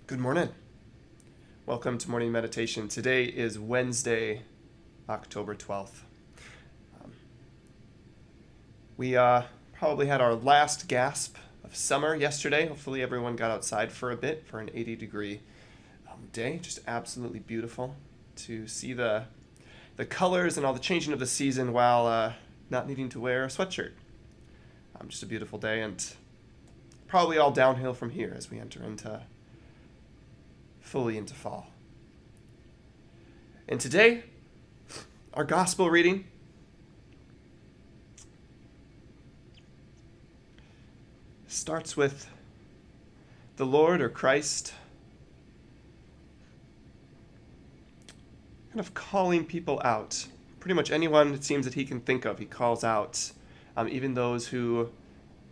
Good morning. Welcome to morning meditation. Today is Wednesday, October 12th. We probably had our last gasp of summer yesterday. Hopefully everyone got outside for a bit for an 80-degree day. Just absolutely beautiful to see the colors and all the changing of the season while not needing to wear a sweatshirt. Just a beautiful day, and probably all downhill from here as we enter fully into fall. And today, our gospel reading starts with the Lord or Christ kind of calling people out. Pretty much anyone, it seems, that he can think of, he calls out, even those who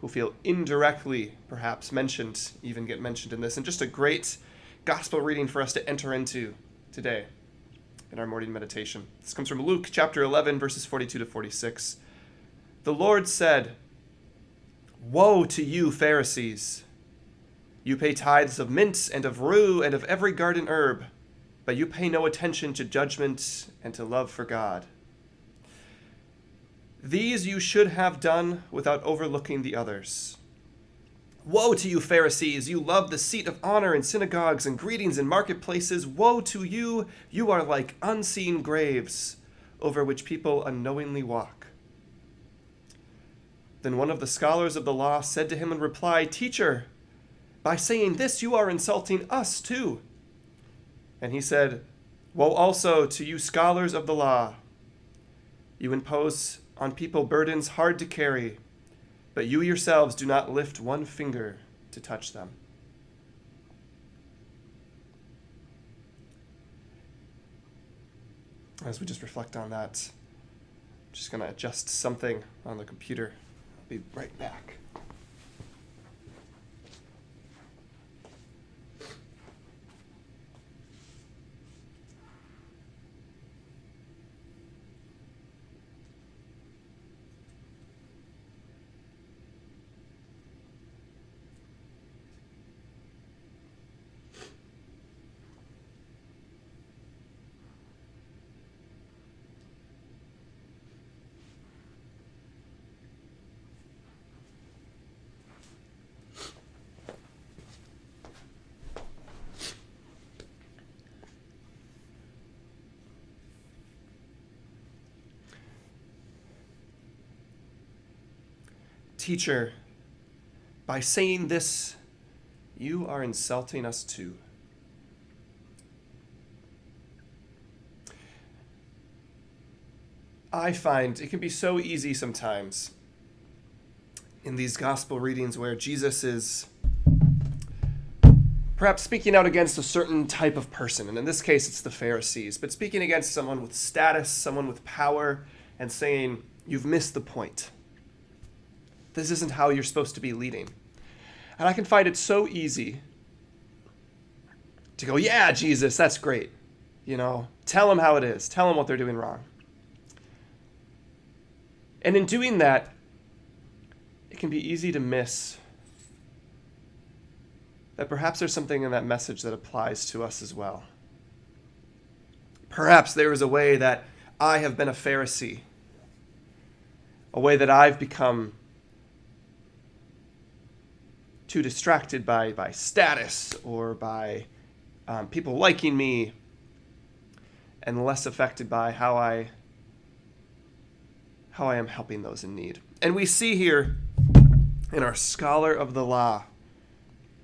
feel indirectly perhaps mentioned, even get mentioned in this. And just a great gospel reading for us to enter into today in our morning meditation. This comes from Luke chapter 11, verses 42 to 46. The Lord said, "Woe to you, Pharisees! You pay tithes of mint and of rue and of every garden herb, but you pay no attention to judgment and to love for God. These you should have done without overlooking the others. Woe to you, Pharisees! You love the seat of honor in synagogues and greetings in marketplaces. Woe to you! You are like unseen graves, over which people unknowingly walk." Then one of the scholars of the law said to him in reply, "Teacher, by saying this you are insulting us too." And he said, "Woe also to you, scholars of the law! You impose on people burdens hard to carry, but you yourselves do not lift one finger to touch them." As we just reflect on that, I'm just going to adjust something on the computer. I'll be right back. Teacher, by saying this, you are insulting us too. I find it can be so easy sometimes in these gospel readings where Jesus is perhaps speaking out against a certain type of person, and in this case it's the Pharisees, but speaking against someone with status, someone with power, and saying, "You've missed the point. This isn't how you're supposed to be leading." And I can find it so easy to go, "Yeah, Jesus, that's great. Tell them how it is. Tell them what they're doing wrong." And in doing that, it can be easy to miss that perhaps there's something in that message that applies to us as well. Perhaps there is a way that I have been a Pharisee, a way that I've become too distracted by status or by people liking me, and less affected by how I am helping those in need. And we see here in our scholar of the law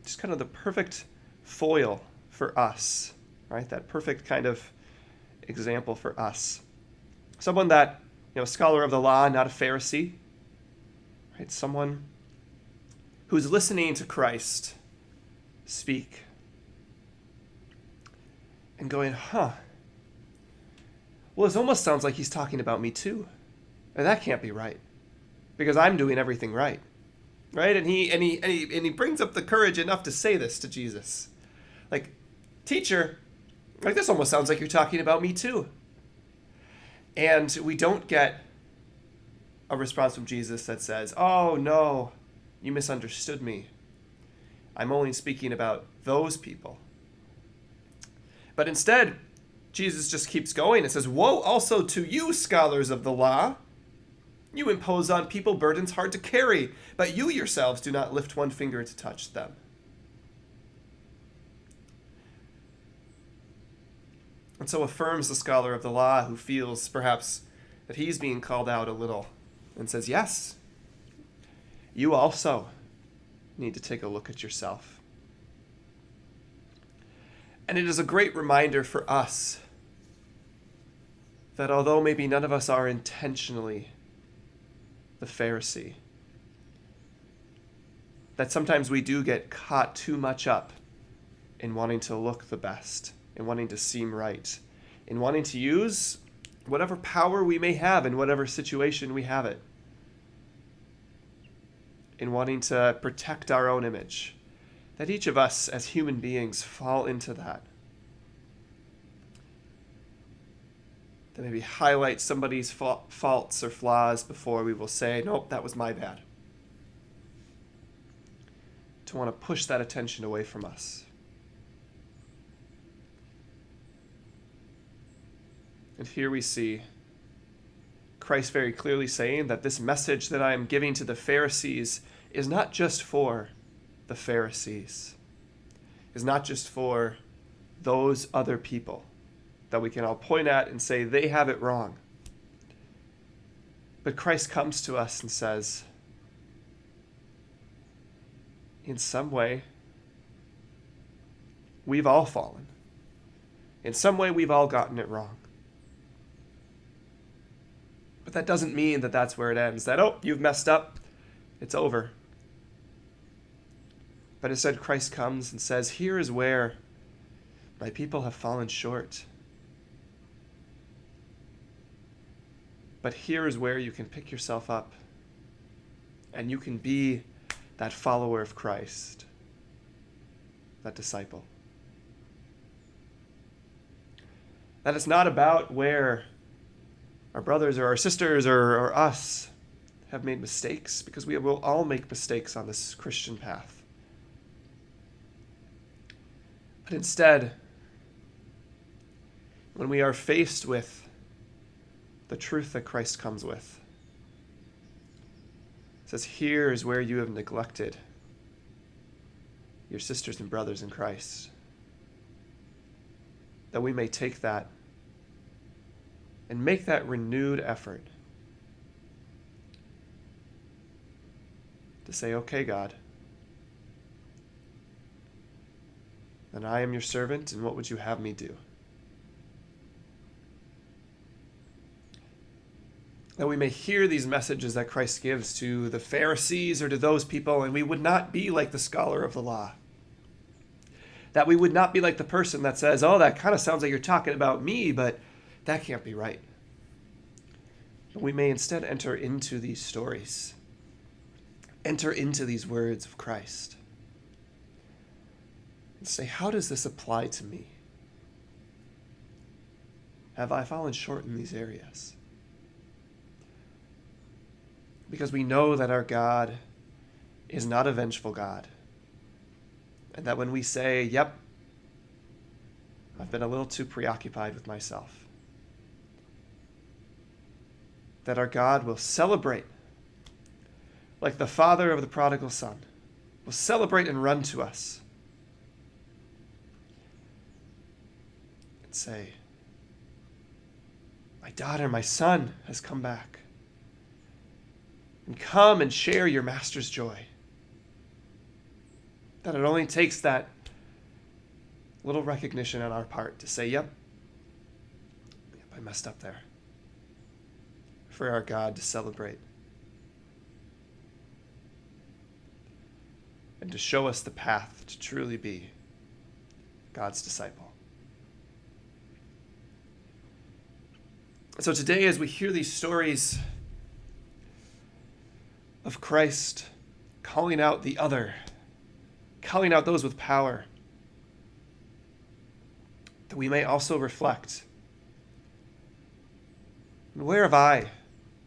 just kind of the perfect foil for us, right? That perfect kind of example for us. Someone that, a scholar of the law, not a Pharisee, right? Someone who's listening to Christ speak and going, well, this almost sounds like he's talking about me too. And that can't be right, because I'm doing everything right. Right? And he brings up the courage enough to say this to Jesus. Like, "Teacher, this almost sounds like you're talking about me too." And we don't get a response from Jesus that says, "Oh, no, you misunderstood me. I'm only speaking about those people But instead, Jesus just keeps going and says, "Woe also to you, scholars of the law! You impose on people burdens hard to carry, but you yourselves do not lift one finger to touch them." And so affirms the scholar of the law who feels perhaps that he's being called out a little and says, yes, you also need to take a look at yourself. And it is a great reminder for us that although maybe none of us are intentionally the Pharisee, that sometimes we do get caught too much up in wanting to look the best, in wanting to seem right, in wanting to use whatever power we may have in whatever situation we have it, in wanting to protect our own image, that each of us as human beings fall into that. That maybe highlight somebody's faults or flaws before we will say, nope, that was my bad. To want to push that attention away from us. And here we see Christ very clearly saying that this message that I am giving to the Pharisees is not just for the Pharisees, is not just for those other people that we can all point at and say they have it wrong. But Christ comes to us and says, in some way, we've all fallen. In some way, we've all gotten it wrong. But that doesn't mean that that's where it ends. That, oh, you've messed up, it's over. But instead, Christ comes and says, here is where my people have fallen short. But here is where you can pick yourself up and you can be that follower of Christ, that disciple. That it's not about where our brothers or our sisters or us have made mistakes, because we will all make mistakes on this Christian path. But instead, when we are faced with the truth that Christ comes with, it says, here is where you have neglected your sisters and brothers in Christ. That we may take that and make that renewed effort to say, okay, God, then I am your servant, and what would you have me do? That we may hear these messages that Christ gives to the Pharisees or to those people, and we would not be like the scholar of the law. That we would not be like the person that says, oh, that kind of sounds like you're talking about me, but that can't be right. But we may instead enter into these stories, enter into these words of Christ, and say, how does this apply to me? Have I fallen short in these areas? Because we know that our God is not a vengeful God. And that when we say, yep, I've been a little too preoccupied with myself, that our God will celebrate, like the father of the prodigal son, will celebrate and run to us and say, my daughter, my son has come back. And come and share your master's joy. That it only takes that little recognition on our part to say, yep, I messed up there. For our God to celebrate. And to show us the path to truly be God's disciple. So today, as we hear these stories of Christ calling out the other, calling out those with power, that we may also reflect, where have I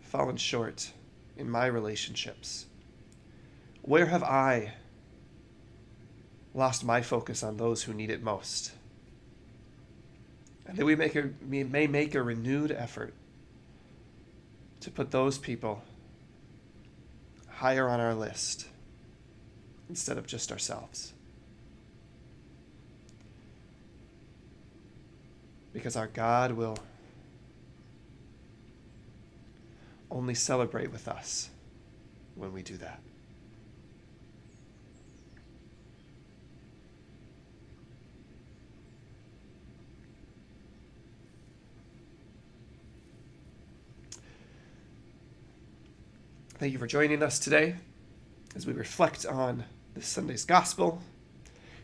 fallen short in my relationships? Where have I lost my focus on those who need it most? And that we may make a renewed effort to put those people higher on our list instead of just ourselves. Because our God will only celebrate with us when we do that. Thank you for joining us today as we reflect on this Sunday's Gospel.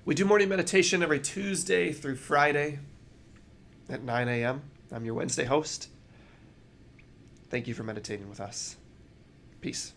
We do morning meditation every Tuesday through Friday at 9 a.m. I'm your Wednesday host. Thank you for meditating with us. Peace.